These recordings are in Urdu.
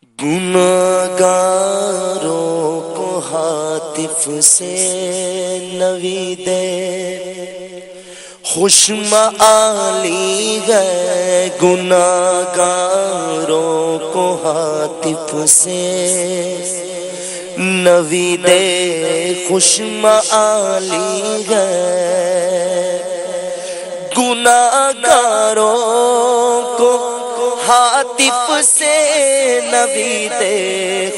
گناہگاروں کو ہاتف سے نوید خوشمعالی ہے، گناہگاروں کو ہاتف سے نوید خوشمعالی ہے، گناہگاروں کو ہاتف سے نوید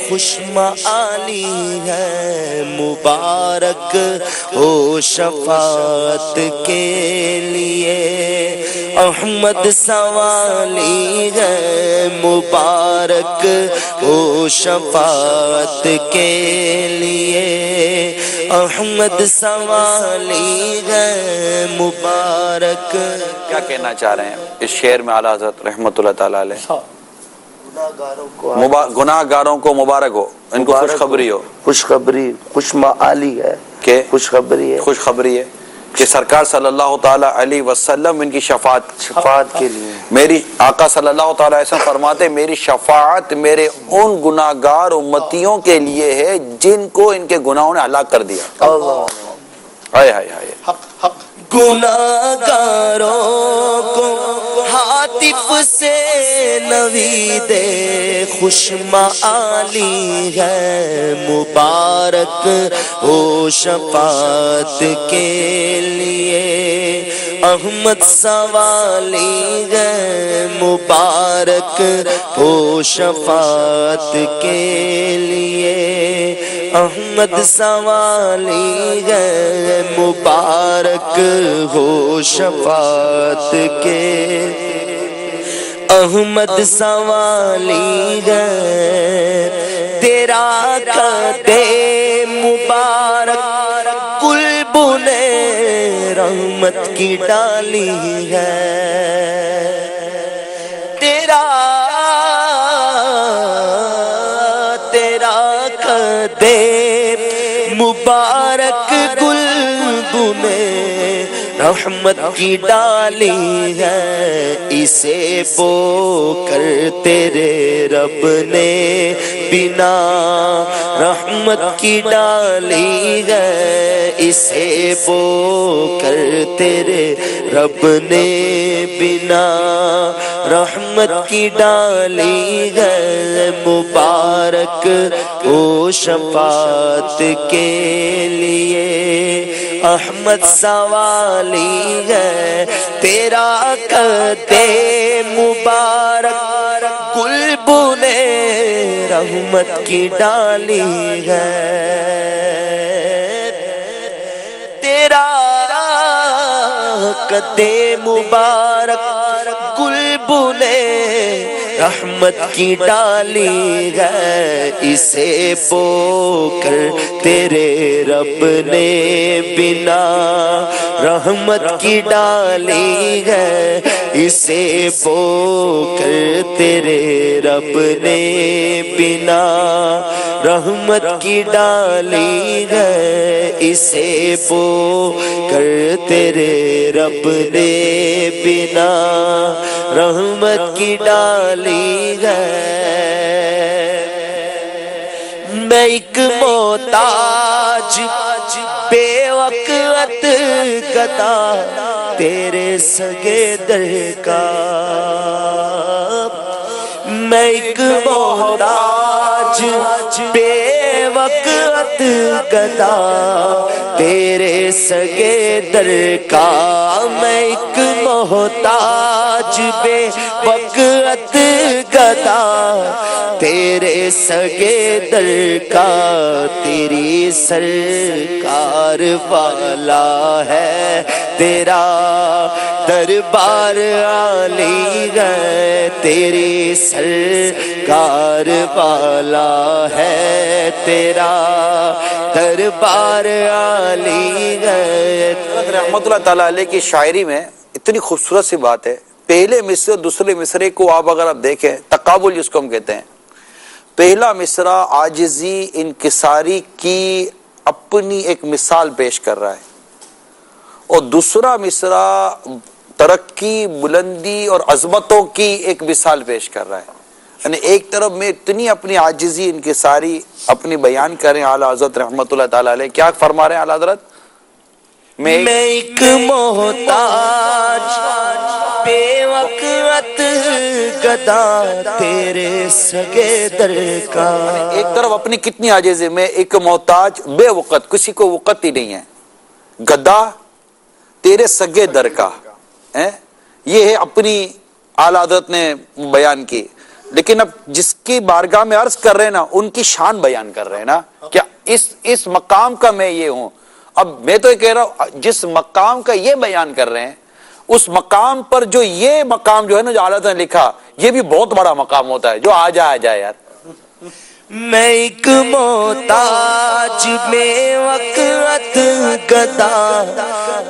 خوشمعالی ہے، مبارک ہو شفاعت کے لیے احمد سوالی ہے، مبارک ہو شفاعت کے لیے احمد سوالی ہے، مبارک۔ کیا کہنا چاہ رہے ہیں اس شعر میں اعلیٰ حضرت رحمۃ اللہ تعالی علیہ؟ گناہ گاروں کو مبارک ہو، ان کو خوشخبری ہو، خوشخبری خوشمعالی ہے کہ خوشخبری ہے، خوشخبری ہے کہ سرکار صلی اللہ تعالی علیہ وسلم ان کی شفاعت کے لیے میری آقا صلی اللہ تعالی علیہ وسلم فرماتے میری شفاعت میرے ان گناہگار امتیوں کے لیے ہے جن کو ان کے گناہوں نے ہلاک کر دیا۔ اللہ ہائے ہائے ہائے۔ گناہگاروں کو ہاتف سے نوید خوشمعالی ہے، مبارک ہو شفاعت کے لیے احمد سوالی ہے، مبارک ہو شفاعت کے لیے احمد سوالی ہے، مبارک ہو شفاعت کے احمد سوالی ہے، تیرا قد مبارک گلبن رحمت کی ڈالی ہے، تیرا قد مبارک گلبن رحمت کی ڈالی ہے، اسے بو کر تیرے رب نے بنا رحمت کی ڈالی ہے، اسے بو کر تیرے رب نے بنا رحمت کی ڈالی ہے، مبارک ہو شفاعت کے لیے احمد سوالی ہے، تیرا قد مبارک گلبن رحمت کی ڈالی ہے، تیرا قد مبارک گلبن رحمت کی ڈالی ہے، اسے بو کر تیرے رب نے بنا رحمت کی ڈالی ہے، اسے بو کر تیرے رب نے بنا رحمت کی ڈالی ہے، اسے بو کر تیرے رب نے بنا رحمت کی ڈالی ہے، میں ایک محتاج بے وقت گدا تیرے سگے در کا، میں ایک محتاج بے وقت گدا تیرے سگے در کا، میں ایک محتاج بے وقت گدا تیرے سگے در کا، تیری سرکار والا ہے تیرا دربار عالی ہے، تیری سرکار والا ہے تیرا دربار عالی ہے۔ رحمۃ اللہ تعالیٰ علیہ کی شاعری میں اتنی خوبصورت سی بات ہے، پہلے مصرے اور دوسرے مصرے کو آپ اگر آپ دیکھیں، تقابل جس کو ہم کہتے ہیں، پہلا مصرع عاجزی انکساری کی اپنی ایک مثال پیش کر رہا ہے، اور دوسرا مصرع ترقی، بلندی اور عظمتوں کی ایک مثال پیش کر رہا ہے۔ یعنی ایک طرف میں اتنی اپنی عاجزی ان کی ساری اپنی بیان کریں اعلیٰ حضرت رحمت اللہ تعالیٰ علیہ، کیا فرما رہے ہیں اعلیٰ حضرت؟ میں ایک محتاج بے وقت گدا تیرے سگے در کا. ایک طرف اپنی کتنی عاجزی، میں ایک محتاج بے وقت، کسی کو وقت ہی نہیں ہے، گدا تیرے سگے در کا. یہ ہے اپنی اعلیٰ حضرت نے بیان کی. لیکن اب جس کی بارگاہ میں عرض کر رہے ہیں نا، ان کی شان بیان کر رہے ہیں نا، کیا اس مقام کا میں یہ ہوں. اب میں تو یہ کہہ رہا ہوں جس مقام کا یہ بیان کر رہے ہیں، اس مقام پر جو یہ مقام جو ہے نا جو اعلیٰ حضرت نے لکھا، یہ بھی بہت بڑا مقام ہوتا ہے. جو آ جائے یار. میں ایک محتاج بے وقت گدا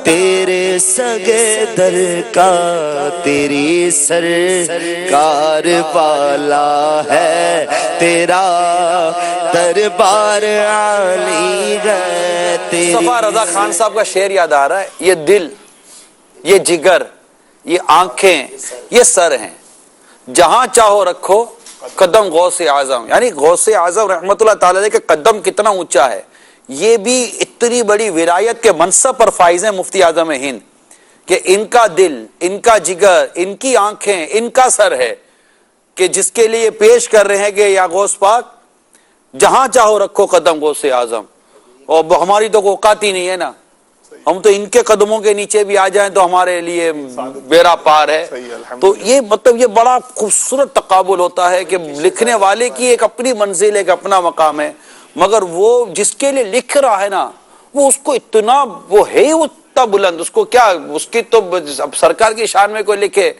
تیرے سگے در کا، تیری سرکار والا ہے، تیرا دربار عالی ہے. صفا رضا خان صاحب کا شعر یاد آ رہا ہے، یہ دل، یہ جگر، یہ آنکھیں، یہ سر ہیں، جہاں چاہو رکھو قدم غوث اعظم. یعنی غوث اعظم رحمت اللہ تعالی علیہ کے قدم کتنا اونچا ہے. یہ بھی اتنی بڑی ولایت کے منصب پر فائز ہیں مفتی اعظم ہند کہ ان کا دل، ان کا جگر، ان کی آنکھیں، ان کا سر ہے کہ جس کے لیے پیش کر رہے ہیں کہ یا غوث پاک جہاں چاہو رکھو قدم غوث اعظم. اور ہماری تو اوقات ہی نہیں ہے نا، ہم تو ان کے قدموں کے نیچے بھی آ جائیں تو ہمارے لیے بیڑا پار ہے. تو یہ مطلب یہ بڑا خوبصورت تقابل ہوتا ہے کہ لکھنے والے کی ایک اپنی منزل، ایک اپنا مقام ہے، مگر وہ جس کے لیے لکھ رہا ہے نا وہ اس کو اتنا، وہ ہے ہی اتنا بلند، اس کو کیا، اس کی تو اب سرکار کی شان میں کوئی لکھے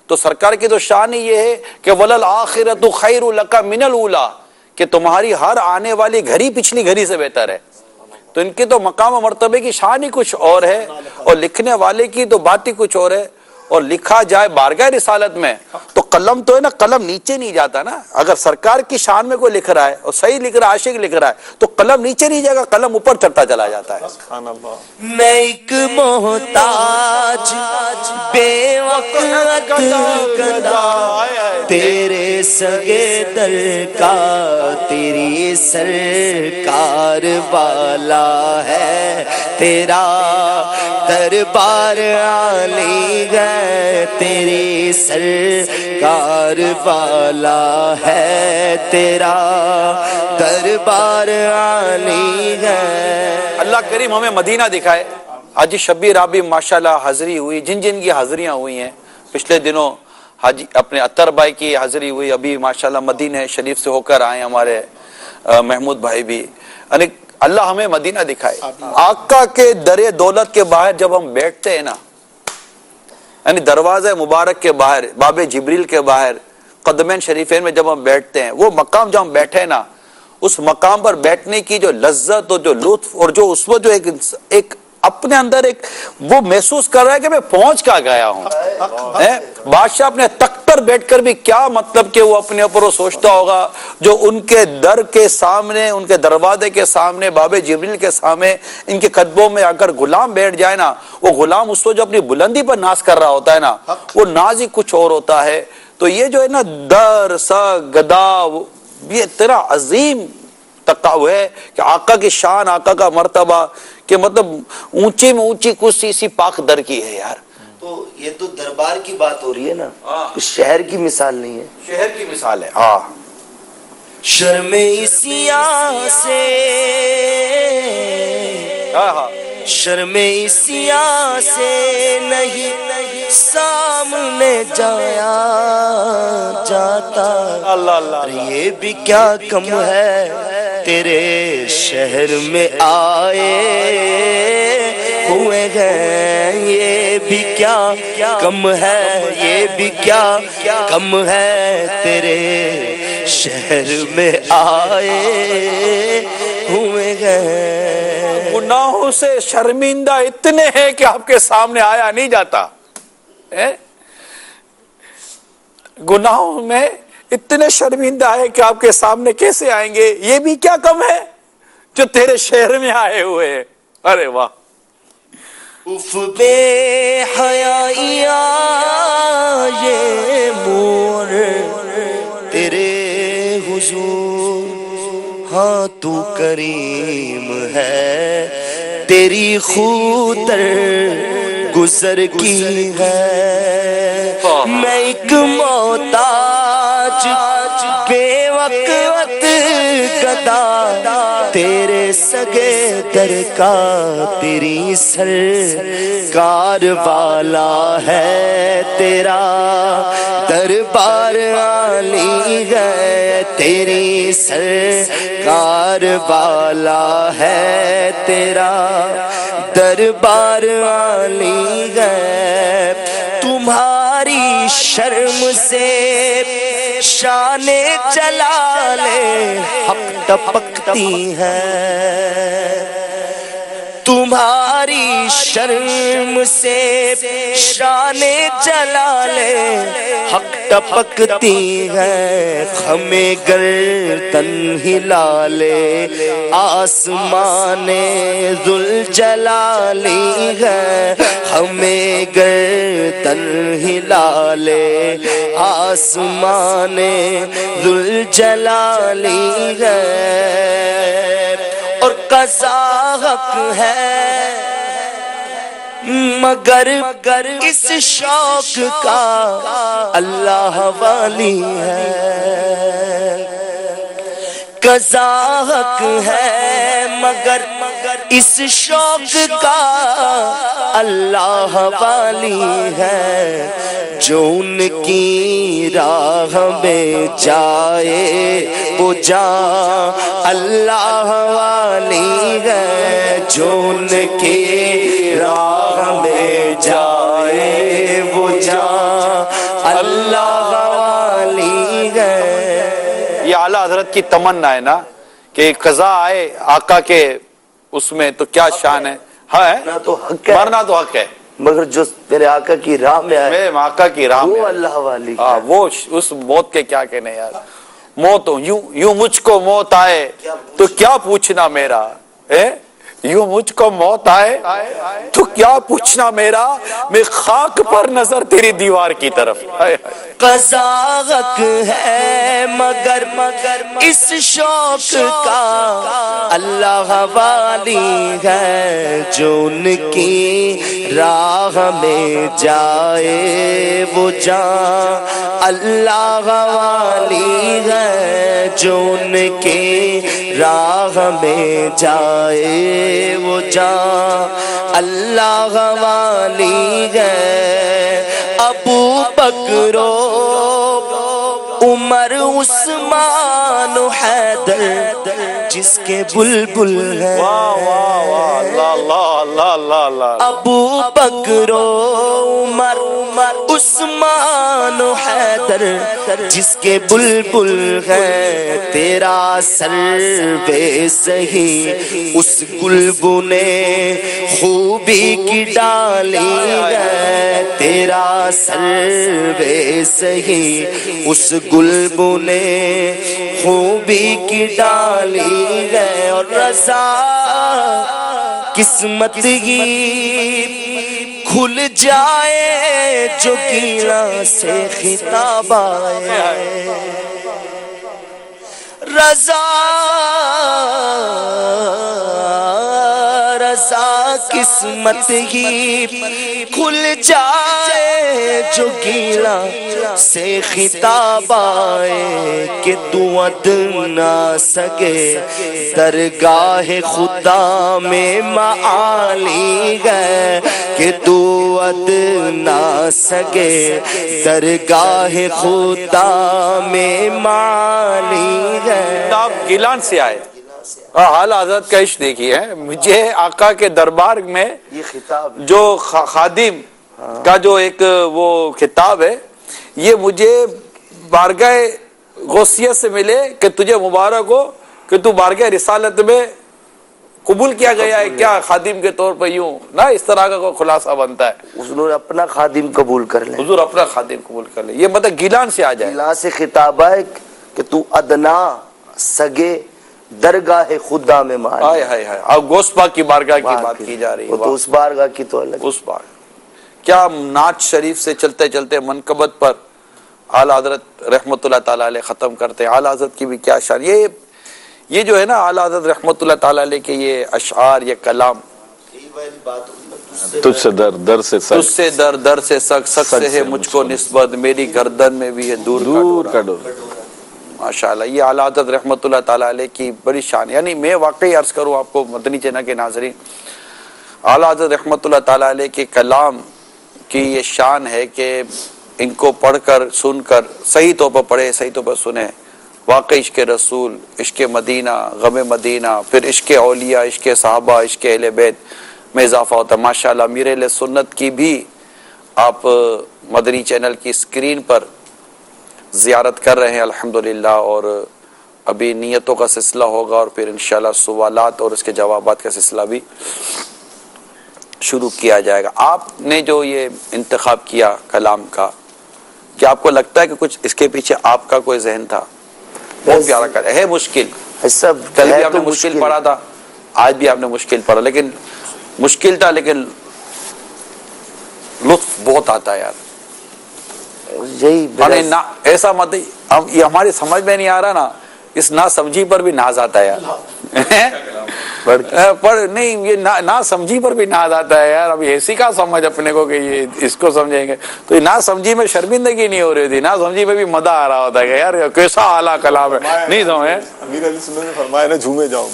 تو سرکار کی تو شان ہی یہ ہے کہ وَلَلْآخِرَةُ خَيْرٌ لَكَ مِنَ الْأُولَىٰ، کہ تمہاری ہر آنے والی گھڑی پچھلی گھڑی سے بہتر ہے. تو ان کے تو مقام و مرتبے کی شان ہی کچھ اور ہے، اور لکھنے والے کی تو بات ہی کچھ اور ہے. اور لکھا جائے بارگاہ رسالت میں تو قلم تو ہے نا، قلم نیچے نہیں جاتا نا. اگر سرکار کی شان میں کوئی لکھ رہا ہے اور صحیح لکھ رہا ہے، عاشق لکھ رہا ہے، تو قلم نیچے نہیں جائے گا، قلم اوپر چڑھتا چلا جاتا ہے. میں ایک محتاج بے وقت گدا تیرے سگے در کا، تیری سرکار والا ہے، تیرا دربار عالی ہے، تیری سرکار والا ہے، تیرا دربار عالی ہے. اللہ کریم ہمیں مدینہ دکھائے. حاجی شبیر رابی ماشاءاللہ حاضری ہوئی، جن جن کی حاضریاں ہوئی ہیں پچھلے دنوں، حاجی اپنے اطہر بھائی کی حاضری ہوئی، ابھی ماشاءاللہ مدینہ شریف سے ہو کر آئے ہمارے محمود بھائی بھی. یعنی اللہ ہمیں مدینہ دکھائے. آقا کے در دولت کے باہر جب ہم بیٹھتے ہیں نا، یعنی دروازہ مبارک کے باہر، باب جبریل کے باہر، قدمین شریفین میں جب ہم بیٹھتے ہیں، وہ مقام جب ہم بیٹھے نا، اس مقام پر بیٹھنے کی جو لذت اور جو لطف اور جو اس وقت جو ایک اپنے اندر ایک وہ محسوس کر رہا ہے کہ میں پہنچ کا گیا ہوں. بادشاہ اپنے تخت پر بیٹھ کر بھی کیا مطلب کہ وہ اپنے اوپر وہ سوچتا ہوگا، جو ان کے در کے سامنے، ان کے دروازے کے سامنے، باب جبریل کے سامنے ان کے قدموں میں اگر غلام بیٹھ جائے نا، وہ غلام اس وقت جو اپنی بلندی پر ناز کر رہا ہوتا ہے نا، وہ ناز ہی کچھ اور ہوتا ہے. تو یہ جو ہے نا در سا گدا، یہ اتنا عظیم تقاو ہے کہ آقا کی شان، آقا کا مرتبہ، کہ مطلب اونچی میں اونچی کچھ اسی پاک در کی ہے یار. تو یہ تو دربار کی بات ہو رہی ہے نا، شہر کی مثال نہیں ہے. شہر کی مثال ہے. ہاں، شرم سیاہ سے، شرم سیاہ سے نہیں سامنے جایا جاتا. اللہ اللہ، یہ بھی کیا کم ہے تیرے شہر میں آئے ہوئے ہیں، یہ بھی کیا کم ہے، یہ بھی کیا کم ہے تیرے شہر میں آئے ہوئے ہیں. گناہوں سے شرمندہ اتنے ہیں کہ آپ کے سامنے آیا نہیں جاتا. گناہوں میں اتنے شرمندہ ہے کہ آپ کے سامنے کیسے آئیں گے، یہ بھی کیا کم ہے جو تیرے شہر میں آئے ہوئے ہیں. ارے واہ، اف بے حیائی یہ مور تیرے حضور ہاں تو کریم ہے، تیری خودر گزر کی ہے، میں ایک محتاج بے وقت گدا تیرے سگے در کا، تیری سرکار والا ہے، تیرا دربار عالی ہے، تیری سرکار والا ہے، تیرا دربار عالی ہے، تمہاری شرم سے شان جلال حق ٹپکتی ہے، تمہاری شرم سے شان جلال حق ٹپکتی ہے، ہمیں گردن ہلا لے آسمان ذوالجلالی ہے، ہمیں گردن ہلا لے آسمان ذوالجلالی ہے، اور قضا حق ہے مگر اس شوق کا اللہ والی ہے، قضا حق ہے مگر اس شوق کا اللہ والی ہے، جو ان کی راہ میں جائے وہ جان اللہ والی ہے، جو ان کی راہ میں جائے وہ جان اللہ والی ہے۔ یہ اعلیٰ حضرت کی تمنا ہے نا کہ قضا آئے آقا کے اس میں تو کیا شان ہے، مرنا تو حق ہے، مرنا تو حق ہے، مگر جو میرے آقا کی راہ میں آئے میں آقا کی راہ میں وہ اللہ والی ہے۔ وہ اس موت کے کیا کہنے یار، موت یوں مجھ کو موت آئے تو کیا پوچھنا میرا، یوں مجھ کو موت آئے تو کیا پوچھنا میرا، میں خاک پر نظر تیری دیوار کی طرف۔ قضا حق ہے مگر اس شوق کا اللہ والی ہے، جو ان کی راہ میں جائے وہ جان اللہ والی ہے، جو ان کی راہ میں جائے وہ جان اللہ والی ہے، ابو بکر عمر عثمان حیدر جس کے بلبل ہے، ابو بکر عمر عثمان حیدر جس کے بلبل ہے، تیرا سروے سہی اس گلبنے خوبی کی ڈالی ہے، تیرا سروے سہی اس گلبنے خوبی کی ڈالی ہے، اور رضا قسمت ہی کھل جائے جو گیلا سے خطاب آئے، رضا قسمت ہی کھل جائے جو گیلا سے خطاب آئے، کہ تو ادنا سگے درگاہ خدا میں معالی ہے، کہ تو ادنا سگے درگاہ خدا میں معالی ہے۔ آپ گیلان سے آئے، حال حضرت کا عشق دیکھیے، مجھے آقا کے دربار میں یہ خطاب جو خادم کا جو ایک وہ خطاب ہے، یہ مجھے بارگاہ غوثیہ سے ملے کہ تجھے مبارک ہو کہ تو بارگاہ رسالت میں قبول کیا گیا ہے، کیا خادم کے طور پر یوں نا اس طرح کا کوئی خلاصہ بنتا ہے، حضور اپنا خادم قبول کر لے، حضور اپنا خادم قبول کر لے، یہ مطلب گیلان سے آ جائے، گیلان سے خطاب ہے کہ تو ادنا سگے درگاہ خدا میں مان، ہائے ہائے ہائے، اب غوث پاک کی بارگاہ کی بات کی جا رہی ہے، تو اس بارگاہ کی تو الگ، اس بار کیا نعت شریف سے چلتے چلتے منقبت پر اعلیٰ حضرت رحمۃ اللہ تعالیٰ علیہ ختم کرتے ہیں. اعلیٰ حضرت کی بھی کیا شان. یہ جو ہے نا اعلیٰ حضرت رحمۃ اللہ تعالیٰ علیہ کے یہ اشعار، یہ کلام، تجھ سے در در سے تجھ سے در در سے سک سک سے ہے مجھ کو نسبت، میری گردن میں بھی ہے دور کا ڈور. ماشاءاللہ یہ اعلیٰ حضرت رحمۃ اللہ تعالیٰ علیہ کی بڑی شان. یعنی میں واقعی عرض کروں آپ کو مدنی چینل کے ناظرین، اعلیٰ حضرت رحمۃ اللہ تعالیٰ علیہ کے کلام کی یہ شان ہے کہ ان کو پڑھ کر سن کر صحیح طور پر پڑھے، صحیح طور پر سنیں. واقعی عشق رسول، عشق مدینہ، غم مدینہ، پھر عشق اولیاء، عشق صحابہ، عشق اہل بیت میں اضافہ ہوتا ہے. ماشاءاللہ امیر اہل سنت کی بھی آپ مدنی چینل کی اسکرین پر زیارت کر رہے ہیں الحمدللہ، اور ابھی نیتوں کا سلسلہ ہوگا اور پھر انشاءاللہ سوالات اور اس کے جوابات کا سلسلہ بھی شروع کیا جائے گا. آپ نے جو یہ انتخاب کیا کلام کا، کیا آپ کو لگتا ہے کہ کچھ اس کے پیچھے آپ کا کوئی ذہن تھا؟ بہت پیارا کلام ہے. مشکل سب کل بھی آپ نے مشکل پڑھا تھا، آج بھی آپ نے مشکل پڑھا، لیکن مشکل تھا لیکن لطف بہت آتا ہے یار. یہی ایسا مت یہ ہماری سمجھ میں نہیں آ رہا نا، اس نا سمجھی پر بھی ناز آتا ہے یار. نہیں یہ نا سمجھی پر بھی ناز آتا ہے یار. اب ایسی کا سمجھ اپنے کو کہ یہ اس کو سمجھیں گے تو نا سمجھی میں شرمندگی نہیں ہو رہی تھی، نا سمجھی میں بھی مزہ آ رہا ہوتا ہے کہ یار کیسا اعلیٰ کلام ہے. نہیں سمجھے امیر علی سنت نے فرمایا نا جھومے جاؤ،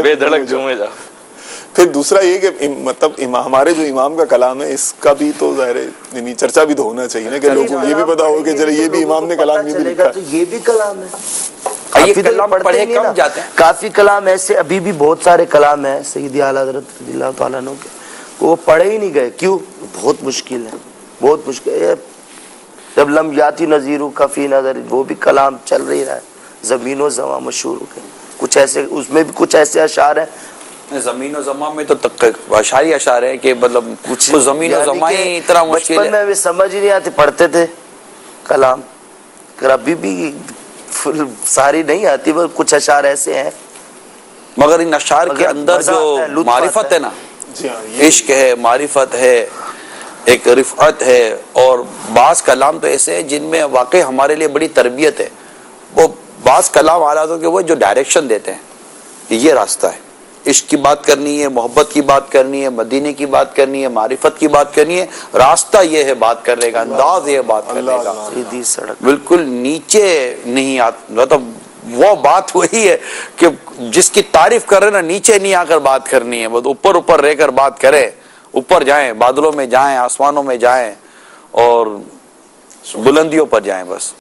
بے دھڑک جھومے جاؤ. پھر دوسرا یہ کہ مطلب ہمارے جو امام کا کلام ہے اس کا بھی تو ظاہر ہے چرچا بھی تو ہونا چاہیے نا، کہ لوگوں کو یہ بھی پتا ہو کہ چلے یہ بھی امام نے کلام یہ بھی لکھا ہے. یہ بھی کلام ہے. کافی کلام ایسے ابھی بھی بہت سارے کلام ہیں سیدی اعلیٰ حضرت رضی اللہ تعالیٰ عنہ کے، وہ پڑھے ہی نہیں گئے. کیوں؟ بہت مشکل ہے، بہت مشکل ہے. جب لم یاتی نظیر کفی نظر، وہ بھی کلام چل رہی رہا ہے. زمین و زمان مشہور ہو گئے کچھ ایسے، اس میں بھی کچھ ایسے اشعار ہیں. زمین و زمان میں تو اشعاری اشعار ہے کہ مطلب کچھ زمین و زمان اتنا مشکل ہے. بچپن میں سمجھ ہی نہیں آتی، پڑھتے تھے کلام، ابھی بھی ساری نہیں آتی، پر کچھ اشعار ایسے ہیں. مگر ان اشعار کے اندر جو معرفت ہے نا، عشق ہے، معرفت ہے، ایک رفعت ہے، اور بعض کلام تو ایسے ہیں جن میں واقعی ہمارے لیے بڑی تربیت ہے. وہ بعض کلام اعلیٰ کے وہ جو ڈائریکشن دیتے ہیں، یہ راستہ ہے. عشق کی بات کرنی ہے، محبت کی بات کرنی ہے، مدینے کی بات کرنی ہے، معرفت کی بات کرنی ہے، راستہ یہ ہے بات کرنے کا، انداز یہ بات کرنے کا. سیدھی سڑک بالکل نیچے نہیں آتا. مطلب وہ بات وہی ہے کہ جس کی تعریف کر رہے نا، نیچے نہیں آ کر بات کرنی ہے، بس اوپر اوپر رہ کر بات کرے. اوپر جائیں، بادلوں میں جائیں، آسمانوں میں جائیں اور بلندیوں پر جائیں بس.